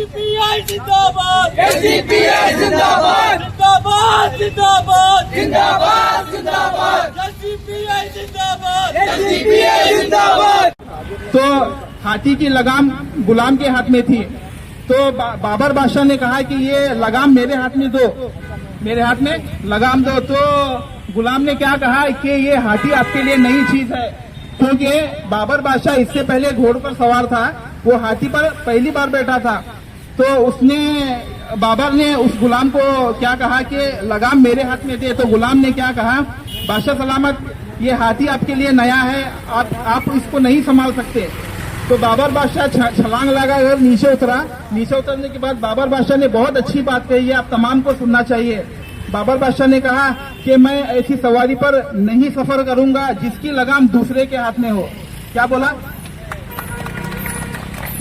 SDPI जिंदाबाद, SDPI जिंदाबाद, जिंदाबाद जिंदाबाद, जिंदाबाद जिंदाबाद, एसडीपीआई जिंदाबाद, एसडीपीआई जिंदाबाद। तो हाथी की लगाम गुलाम के हाथ में थी, तो बाबर बादशाह ने कहा कि ये लगाम मेरे हाथ में दो, मेरे हाथ में लगाम दो। तो गुलाम ने क्या कहा कि ये हाथी आपके लिए नई चीज है, क्योंकि बाबर बादशाह इससे पहले घोड़े पर सवार था, वो हाथी पर पहली बार बैठा था। तो उसने बाबर ने उस गुलाम को क्या कहा कि लगाम मेरे हाथ में दे। तो गुलाम ने क्या कहा, बादशाह सलामत, ये हाथी आपके लिए नया है, आप इसको नहीं संभाल सकते। तो बाबर बादशाह छलांग लगा और नीचे उतरा। नीचे उतरने के बाद बाबर बादशाह ने बहुत अच्छी बात कही है, आप तमाम को सुनना चाहिए। बाबर बादशाह ने कहा कि मैं ऐसी सवारी पर नहीं सफर करूंगा जिसकी लगाम दूसरे के हाथ में हो। क्या बोला?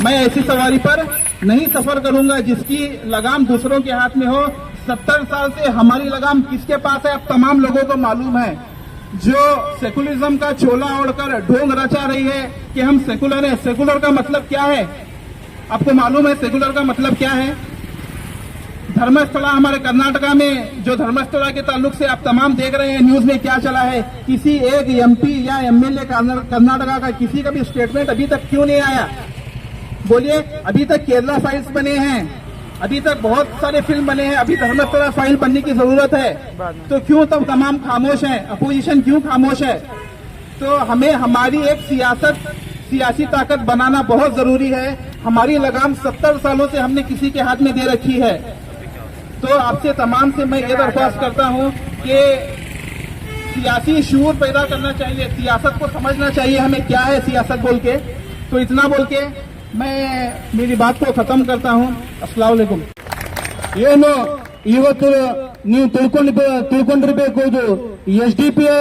मैं ऐसी सवारी पर नहीं सफर करूंगा जिसकी लगाम दूसरों के हाथ में हो। 70 साल से हमारी लगाम किसके पास है, अब तमाम लोगों को मालूम है। जो सेकुलरिज्म का चोला ओढ़कर ढोंग रचा रही है कि हम सेकुलर हैं। सेकुलर का मतलब क्या है, आपको मालूम है सेकुलर का मतलब क्या है? धर्मस्थला, हमारे कर्नाटका में जो धर्मस्थला के ताल्लुक से आप तमाम देख रहे हैं न्यूज में क्या चला है, किसी एक एमपी या एमएलए कर्नाटका का किसी का भी स्टेटमेंट अभी तक क्यों नहीं आया? बोलिए, अभी तक केरला फाइल्स बने हैं, अभी तक बहुत सारे फिल्म बने हैं, अभी धर्मस्थला फाइल बनने की जरूरत है। तो क्यों तब तमाम खामोश हैं, अपोजिशन क्यों खामोश है? तो हमें हमारी एक सियासी ताकत बनाना बहुत जरूरी है। हमारी लगाम 70 सालों से हमने किसी के हाथ में दे रखी है। तो आपसे तमाम से मैं ये दरख्वास्त करता हूं कि सियासी शूर पैदा करना चाहिए, सियासत को समझना चाहिए हमें क्या है सियासत बोल के। तो इतना बोल के मैं मेरी बात को खत्म करता हूं। अस्सलाम वालेकुम। ಏನು ಇವತ್ತು ನೀವು ತಿಳ್ಕೊಂಡಿರಬೇಕು, ಇದು ಎಸ್ಡಿಪಿಐ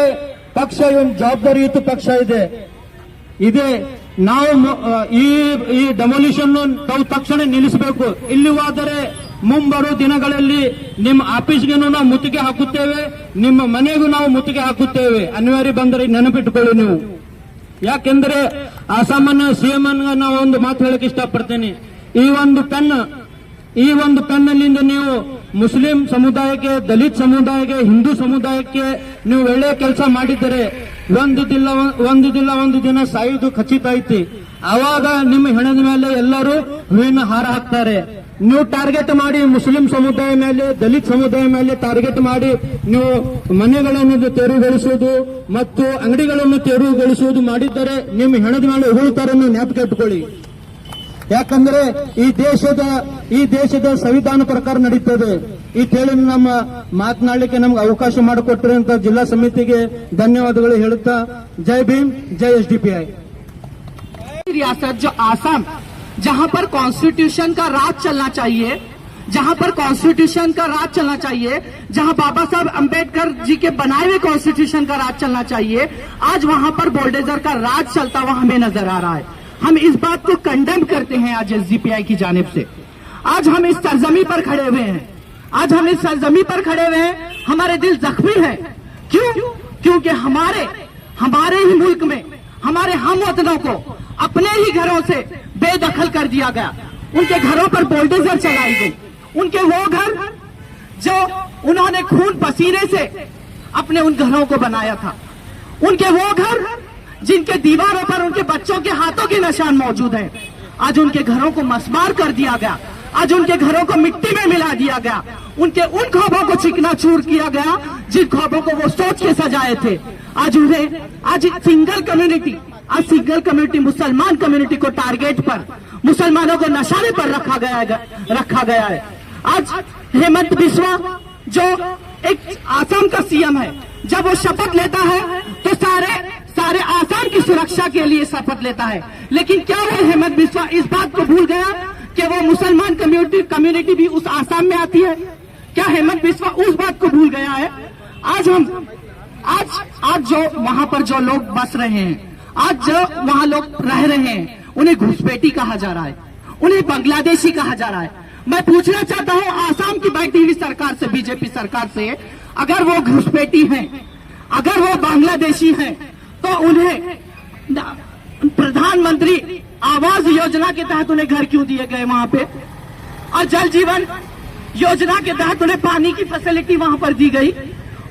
ಪಕ್ಷ ಒಂದು ಜವಾಬ್ದಾರಿಯುತ ಪಕ್ಷ ಇದೆ ನಾವು ಈ ಡೆಮೊಲಿಷನ್ ತಾವು ತಕ್ಷಣ ನಿಲ್ಲಿಸಬೇಕು. ಇಲ್ಲವಾದರೆ ಮುಂಬರುವ ದಿನಗಳಲ್ಲಿ ನಿಮ್ಮ ಆಫೀಸ್ಗೆ ನಾವು ಮುತ್ತಿಗೆ ಹಾಕುತ್ತೇವೆ, ನಿಮ್ಮ ಮನೆಗೂ ನಾವು ಮುತ್ತಿಗೆ ಹಾಕುತ್ತೇವೆ. ಅನಿವಾರ್ಯ ಬಂದರೆ ನೆನಪಿಟ್ಟುಕೊಳ್ಳಿ ನೀವು. ಯಾಕೆಂದ್ರೆ ಅಸಾಮಾನ್ಯ ಸಿಎಂ ನಾವು ಒಂದು ಮಾತು ಹೇಳಕ್ ಇಷ್ಟಪಡ್ತೇನೆ. ಈ ಒಂದು ಪೆನ್ನಲ್ಲಿಂದ ನೀವು ಮುಸ್ಲಿಂ ಸಮುದಾಯಕ್ಕೆ, ದಲಿತ ಸಮುದಾಯಕ್ಕೆ, ಹಿಂದೂ ಸಮುದಾಯಕ್ಕೆ ನೀವು ಒಳ್ಳೆಯ ಕೆಲಸ ಮಾಡಿದರೆ ಒಂದು ದಿನ ಸಾಯುವುದು ಖಚಿತ ಐತಿ. ಆವಾಗ ನಿಮ್ಮ ಹೆಣದ ಮೇಲೆ ಎಲ್ಲರೂ ಹೂವಿನ ಹಾರ ಹಾಕ್ತಾರೆ. ನೀವು ಟಾರ್ಗೆಟ್ ಮಾಡಿ ಮುಸ್ಲಿಂ ಸಮುದಾಯ ಮೇಲೆ, ದಲಿತ ಸಮುದಾಯ ಮೇಲೆ ಟಾರ್ಗೆಟ್ ಮಾಡಿ ನೀವು ಮನೆಗಳನ್ನು ತೆರವುಗೊಳಿಸುವುದು ಮತ್ತು ಅಂಗಡಿಗಳನ್ನು ತೆರವುಗೊಳಿಸುವುದು ಮಾಡಿದ್ದರೆ ನಿಮ್ಮ ಹೆಣದ ಮೇಲೆ ಉಗುಳುತ್ತಾರೆ. ನೀವು ಜ್ಞಾಪಕ ಇಟ್ಟುಕೊಳ್ಳಿ. ಯಾಕಂದ್ರೆ ಈ ದೇಶದ ಸಂವಿಧಾನ ಪ್ರಕಾರ ನಡೀತದೆ. ಈ ಹೇಳಿ ನಮ್ಮ ಮಾತನಾಡಲಿಕ್ಕೆ ನಮ್ಗೆ ಅವಕಾಶ ಮಾಡಿಕೊಟ್ಟಿರುವಂತಹ ಜಿಲ್ಲಾ ಸಮಿತಿಗೆ ಧನ್ಯವಾದಗಳು ಹೇಳುತ್ತಾ ಜೈ ಭೀಮ್, ಜೈ एसडीपीआई। रियासत जो आसाम, जहां पर कॉन्स्टिट्यूशन का राज चलना चाहिए, जहां पर कॉन्स्टिट्यूशन का राज चलना चाहिए, जहां बाबा साहब अंबेडकर जी के बनाए हुए कॉन्स्टिट्यूशन का राज चलना चाहिए, आज वहां पर बुलडोजर का राज चलता हुआ हमें नजर आ रहा है। हम इस बात को कंडेम करते हैं आज एसडीपीआई की जानिब से। आज हम इस सरजमी पर खड़े हुए हैं, हमारे दिल जख्मी हैं। क्योंकि हमारे ही मुल्क में हमारे हमवतनों को अपने ही घरों से बेदखल कर दिया गया। उनके घरों पर बुलडोजर चलाई गई। उनके वो घर जो उन्होंने खून पसीने से अपने उन घरों को बनाया था, उनके वो घर जिनके दीवारों पर उनके बच्चों के हाथों के निशान मौजूद हैं, आज उनके घरों को मसमार कर दिया गया। आज उनके घरों को मिट्टी में मिला दिया गया। उनके उन ख्वाबों को चिकनाचूर किया गया जिन ख्वाबों को वो सोच के सजाए थे। आज सिंगल कम्युनिटी मुसलमान कम्युनिटी को टारगेट पर, मुसलमानों को निशाने पर रखा गया है। आज हेमंत बिस्वा जो एक आसाम का सीएम है, जब वो शपथ लेता है तो सारे आसाम की सुरक्षा के लिए शपथ लेता है। लेकिन क्या वो हेमंत बिस्वा इस बात को भूल गया कि वो मुसलमान कम्युनिटी भी उस आसाम में आती है? क्या हेमंत बिस्वा उस बात को भूल गया है? आज जो वहां पर जो लोग बस रहे हैं, आज जो वहां लोग रह रहे हैं, उन्हें घुसपैठी कहा जा रहा है, उन्हें बांग्लादेशी कहा जा रहा है। मैं पूछना चाहता हूं आसाम की बैठी हुई सरकार से, बीजेपी सरकार से, अगर वो घुसपैठी हैं, अगर वो बांग्लादेशी हैं, तो उन्हें प्रधानमंत्री आवास योजना के तहत उन्हें घर क्यों दिए गए? वहां पे और जल जीवन योजना के तहत उन्हें पानी की फैसिलिटी वहां पर दी गई,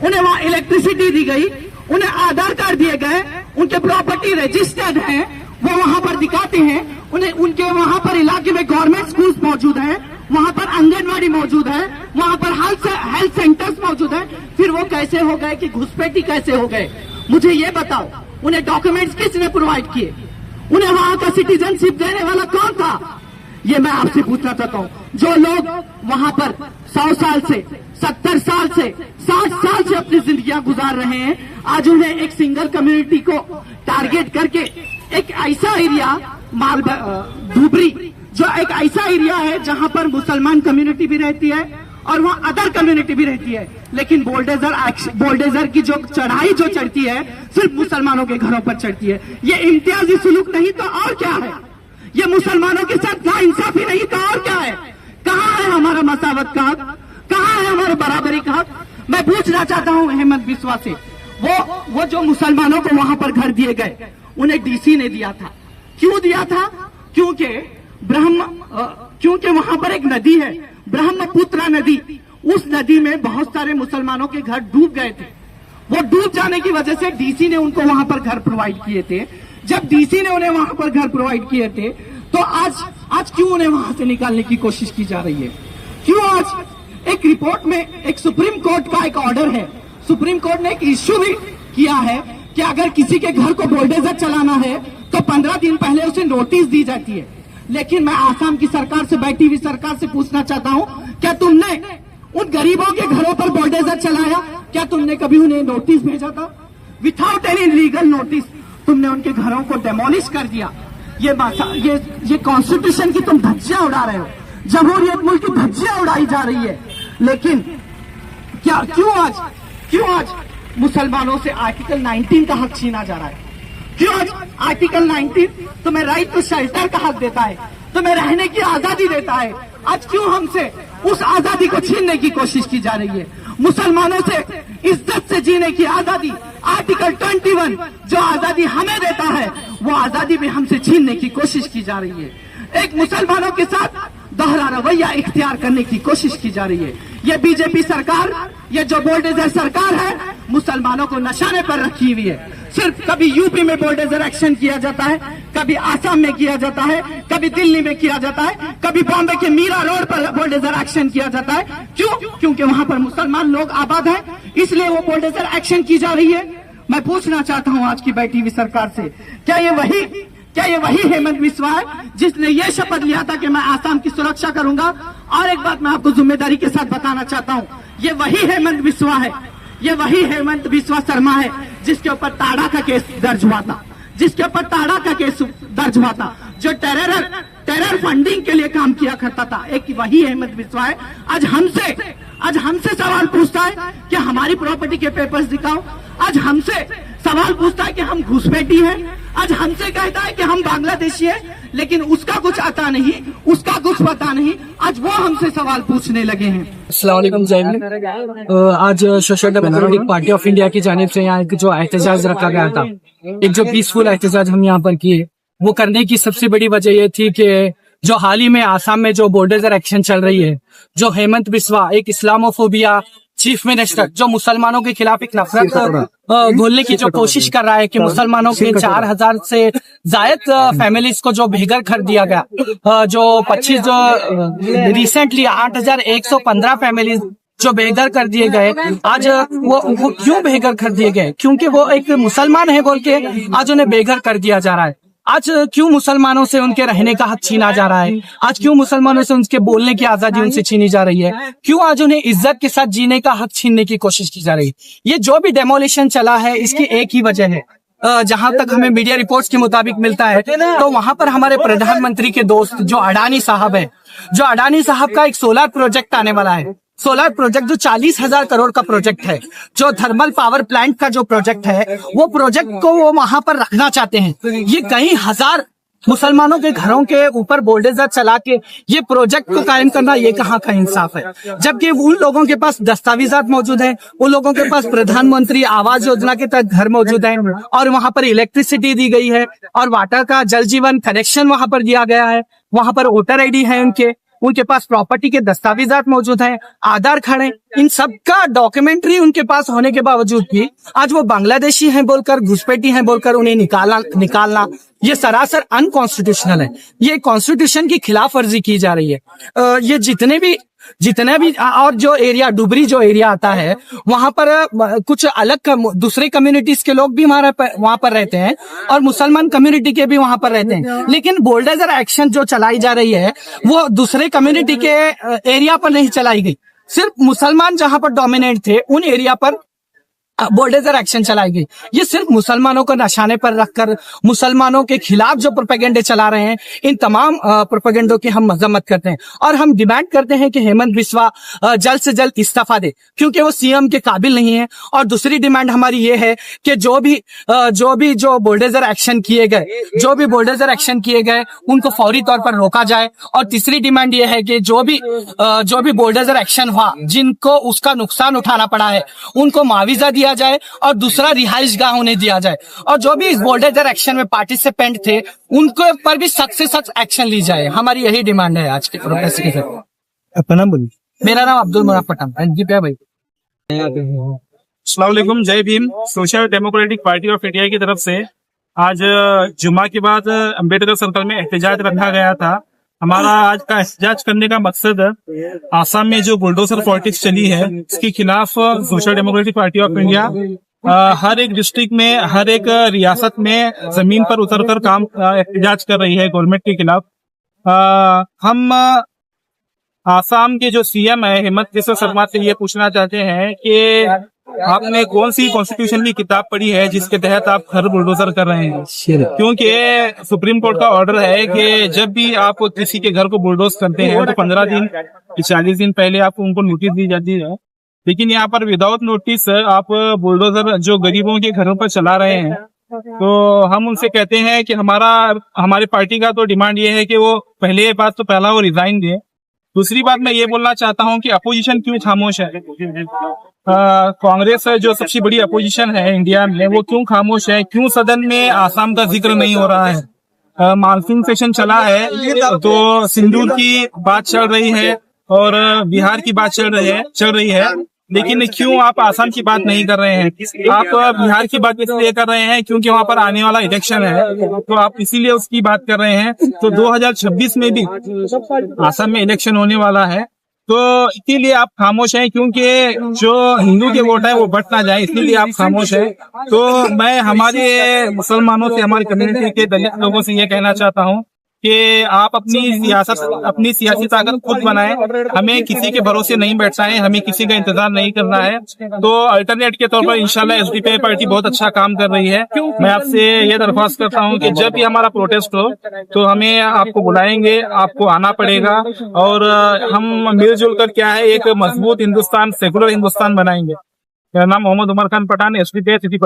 उन्हें वहां इलेक्ट्रिसिटी दी गई, उन्हें आधार कार्ड दिए गए, उनके प्रॉपर्टी रजिस्टर्ड हैं, वो वहां पर दिखाते हैं, उन्हें उनके वहां पर इलाके में गवर्नमेंट स्कूल्स मौजूद हैं, वहां पर आंगनवाड़ी मौजूद है, वहां पर हेल्थ सेंटर्स मौजूद है। फिर वो कैसे हो गए कि घुसपैठी कैसे हो गए? मुझे ये बताओ, उन्हें डॉक्यूमेंट्स किसने प्रोवाइड किए? उन्हें वहां का सिटीजनशिप देने वाला कौन था? ये मैं आपसे पूछना चाहता हूँ। जो लोग वहां पर 100 साल से, 70 साल से, 60 साल से अपनी जिंदगियां गुजार रहे हैं, आज उन्हें एक सिंगल कम्युनिटी को टारगेट करके एक ऐसा एरिया धुबरी, जो एक ऐसा एरिया है जहां पर मुसलमान कम्युनिटी भी रहती है और वहां अदर कम्युनिटी भी रहती है, लेकिन बोल्डेजर की जो चढ़ाई जो चढ़ती है सिर्फ मुसलमानों के घरों पर चढ़ती है। ये इम्तियाजी सुलूक नहीं तो और क्या है? ये मुसलमानों के साथ नाइंसाफी नहीं तो और क्या है? कहाँ है हमारा मसावत का हक? कहाँ है हमारे बराबरी का हक? मैं पूछना चाहता हूँ हेमंत बिस्वा से, वो जो मुसलमानों को वहां पर घर दिए गए, उन्हें डीसी ने दिया था। क्यों दिया था? क्योंकि वहां पर एक नदी है, ब्रह्मपुत्रा नदी, उस नदी में बहुत सारे मुसलमानों के घर डूब गए थे। वो डूब जाने की वजह से डीसी ने उनको वहां पर घर प्रोवाइड किए थे। जब डीसी ने उन्हें वहां पर घर प्रोवाइड किए थे, तो आज क्यों उन्हें वहां से निकालने की कोशिश की जा रही है? क्यों आज एक रिपोर्ट में एक सुप्रीम कोर्ट का एक ऑर्डर है, सुप्रीम कोर्ट ने एक इश्यू भी किया है कि अगर किसी के घर को बुलडोजर चलाना है तो 15 दिन पहले उसे नोटिस दी जाती है। लेकिन मैं आसाम की सरकार से, बैठी हुई सरकार से पूछना चाहता हूं, क्या तुमने उन गरीबों के घरों पर बुलडोजर चलाया? क्या तुमने कभी उन्हें नोटिस भेजा था? विथआउट एनी लीगल नोटिस तुमने उनके घरों को डेमोलिश कर दिया। ये कॉन्स्टिट्यूशन की तुम धज्जियां उड़ा रहे हो, जमहूरियत मुल्क की धज्जियां उड़ाई जा रही है। लेकिन क्यों आज मुसलमानों से आर्टिकल 19 का हक छीना जा रहा है? क्यों आज आर्टिकल 19 तुम्हें राइट टू शेल्टर का हक देता है, तुम्हें रहने की आजादी देता है? आज क्यों हमसे उस आजादी को छीनने की कोशिश की जा रही है? मुसलमानों से इज्जत से जीने की आजादी, आर्टिकल 21 जो आजादी हमें देता है, वो आजादी भी हमसे छीनने की कोशिश की जा रही है। एक मुसलमानों के साथ दोहरा रवैया इख्तियार करने की कोशिश की जा रही है। ये बीजेपी सरकार, ये जो बुलडोजर सरकार है, मुसलमानों को निशाने पर रखी हुई है। सिर्फ कभी यूपी में बुलडोजर एक्शन किया जाता है, कभी आसाम में किया जाता है, कभी दिल्ली में किया जाता है, कभी बॉम्बे के मीरा रोड पर बुलडोजर एक्शन किया जाता है। क्यों? क्योंकि वहां पर मुसलमान लोग आबाद हैं, इसलिए वो बुलडोजर एक्शन की जा रही है। मैं पूछना चाहता हूं आज की बैठी हुई सरकार से, क्या ये वही हेमंत बिस्वा है जिसने ये शपथ लिया था कि मैं आसाम की सुरक्षा करूंगा? और एक बात मैं आपको जिम्मेदारी के साथ बताना चाहता हूं, ये वही हेमंत बिस्वा है, ये वही हेमंत बिस्वा शर्मा है जिसके ऊपर ताड़ा का केस दर्ज हुआ था, जो टेरर फंडिंग के लिए काम किया करता था। एक वही हेमंत बिस्वा है आज हमसे सवाल पूछता है कि हमारी प्रॉपर्टी के पेपर्स दिखाओ। आज हमसे सवाल पूछता है कि हम घुसपैठी हैं। आज हमसे कहता है कि हम बांग्लादेशी हैं, लेकिन उसका कुछ आता नहीं, उसका कुछ पता नहीं। आज वो हमसे सवाल पूछने लगे हैं। अस्सलाम वालेकुम, जय हिंद। आज social democratic party of India की जानिब से यहाँ जो एहतजाज रखा गया था, एक जो पीसफुल एहतजाज हम यहाँ पर किए, वो करने की सबसे बड़ी वजह ये थी कि जो हाल ही में आसाम में जो बुलडोजर एक्शन चल रही है, जो हेमंत बिस्वा एक इस्लामोफोबिया चीफ मिनिस्टर जो मुसलमानों के खिलाफ एक नफरत घोलने की जो कोशिश कर रहा है कि मुसलमानों के 4000 से जायद फैमिलीज को जो बेघर कर दिया गया, जो 25 जो रिसेंटली 8115 फैमिलीज जो बेघर कर दिए गए। आज वो क्यों बेघर कर दिए गए? क्योंकि वो एक मुसलमान है बोल के आज उन्हें बेघर कर दिया जा रहा है। आज क्यों मुसलमानों से उनके रहने का हक छीना जा रहा है? आज क्यों मुसलमानों से उनके बोलने की आजादी उनसे छीनी जा रही है? क्यों आज उन्हें इज्जत के साथ जीने का हक छीनने की कोशिश की जा रही है? ये जो भी डेमोलिशन चला है, इसकी एक ही वजह है, जहां तक हमें मीडिया रिपोर्ट्स के मुताबिक मिलता है, तो वहां पर हमारे प्रधानमंत्री के दोस्त जो अडानी साहब है, जो अडानी साहब का एक सोलर प्रोजेक्ट आने वाला है, सोलर प्रोजेक्ट जो 40,000 करोड़ का प्रोजेक्ट है, जो थर्मल पावर प्लांट का जो प्रोजेक्ट है, वो प्रोजेक्ट को वो वहां पर रखना चाहते हैं। ये कई हजार मुसलमानों के घरों के ऊपर बुलडोजर चला के ये प्रोजेक्ट को कायम करना, ये कहाँ का इंसाफ है? जबकि उन लोगों के पास दस्तावेजात मौजूद हैं, उन लोगों के पास प्रधानमंत्री आवास योजना के तहत घर मौजूद है, और वहां पर इलेक्ट्रिसिटी दी गई है, और वाटर का जल जीवन कनेक्शन वहां पर दिया गया है, वहां पर वोटर आईडी है उनके, उनके पास प्रॉपर्टी के दस्तावेजात मौजूद हैं, आधार कार्ड है, इन सब का डॉक्यूमेंट्री उनके पास होने के बावजूद भी आज वो बांग्लादेशी हैं बोलकर, घुसपैठी हैं बोलकर उन्हें निकालना ये सरासर अनकॉन्स्टिट्यूशनल है। ये कॉन्स्टिट्यूशन की खिलाफ वर्जी की जा रही है। ये जितने भी और जो एरिया डुबरी जो एरिया आता है वहां पर कुछ अलग दूसरे कम्युनिटीज के लोग भी वहां पर रहते हैं और मुसलमान कम्युनिटी के भी वहां पर रहते हैं, लेकिन बुलडोजर एक्शन जो चलाई जा रही है वो दूसरे कम्युनिटी के एरिया पर नहीं चलाई गई। सिर्फ मुसलमान जहां पर डोमिनेट थे उन एरिया पर बुलडोजर एक्शन चलाई गई। ये सिर्फ मुसलमानों को निशाने पर रखकर मुसलमानों के खिलाफ जो प्रोपेगेंडे चला रहे हैं, इन तमाम प्रोपेगेंडों की हम मजम्मत करते हैं और हम डिमांड करते हैं कि हेमंत बिस्वा जल्द से जल्द इस्तीफा दे, क्योंकि वो सीएम के काबिल नहीं है। और दूसरी डिमांड हमारी ये है कि जो बुलडोजर एक्शन किए गए उनको फौरी तौर पर रोका जाए। और तीसरी डिमांड ये है कि जो भी बुलडोजर एक्शन हुआ, जिनको उसका नुकसान उठाना पड़ा है, उनको मुआवजा दिया जाए और दूसरा रिहाइश गाह उन्हें दिया जाए। और जो भी इस बुलडोजर एक्शन में पार्टिसिपेंट थे उनको पर भी सख्त से सख्त एक्शन ली जाए। हमारी यही डिमांड है आज के प्रोटेस्ट के साथ। अपना नाम बोलिए। मेरा नाम अब्दुल मुनाफ पठान है भाई। अस्सलाम वालेकुम, जय Bhim. Social democratic party of India की तरफ से आज जुम्मा के बाद अम्बेडकर सर्कल में एहतजाज रखा गया था। हमारा आज का एहतजाज करने का मकसद आसाम में जो बुलडोजर पॉलिटिक्स चली है इसके खिलाफ social democratic party of India हर एक डिस्ट्रिक्ट में, हर एक रियासत में जमीन पर उतरकर काम एहतजाज कर रही है गवर्नमेंट के खिलाफ। हम आसाम के जो सीएम है हेमंत बिस्वा शर्मा से ये पूछना चाहते हैं कि आपने कौन सी कॉन्स्टिट्यूशन की किताब पढ़ी है जिसके तहत आप घर बुलडोजर कर रहे हैं? क्योंकि सुप्रीम कोर्ट का ऑर्डर है कि जब भी आप किसी के घर को बुलडोज करते हैं तो 15 दिन 40 दिन पहले आपको उनको नोटिस दी जाती है, लेकिन यहाँ पर विदाउट नोटिस आप बुलडोजर जो गरीबों के घरों पर चला रहे हैं। तो हम उनसे कहते हैं कि हमारे पार्टी का तो डिमांड ये है कि वो पहला वो रिजाइन दे। दूसरी बात मैं ये बोलना चाहता हूँ कि अपोजिशन क्यों खामोश है? कांग्रेस जो सबसे बड़ी अपोजिशन है इंडिया में, वो क्यों खामोश है? क्यों सदन में आसाम का जिक्र नहीं हो रहा है? मानसून सेशन चला है तो सिंदूर की बात चल रही है और बिहार की बात चल रही है, लेकिन क्यों आप आसाम की बात नहीं कर रहे हैं? आप बिहार की बात इसलिए कर रहे हैं क्योंकि वहाँ पर आने वाला इलेक्शन है, तो आप इसीलिए उसकी बात कर रहे हैं। तो 2026 में भी आसाम में इलेक्शन होने वाला है, तो इसीलिए आप खामोश हैं, क्योंकि जो हिंदू के वोट है वो बट ना जाए, इसीलिए आप खामोश हैं। तो मैं हमारे मुसलमानों से, हमारी कम्युनिटी के दलित लोगों से ये कहना चाहता हूँ कि आप अपनी सियासी ताकत खुद बनाएं, हमें किसी के भरोसे नहीं बैठना है, हमें किसी का इंतजार नहीं करना है। तो अल्टरनेट के तौर पर इंशाल्लाह एसडीपी पार्टी बहुत अच्छा काम कर रही है। मैं आपसे ये दरख्वास्त करता हूं कि जब भी हमारा प्रोटेस्ट हो तो हमें आपको बुलाएंगे, आपको आना पड़ेगा और हम मिलजुल कर क्या है एक मजबूत हिंदुस्तान, सेकुलर हिंदुस्तान बनाएंगे। मेरा नाम मोहम्मद उमर खान पठान, एसडीपी सिटी।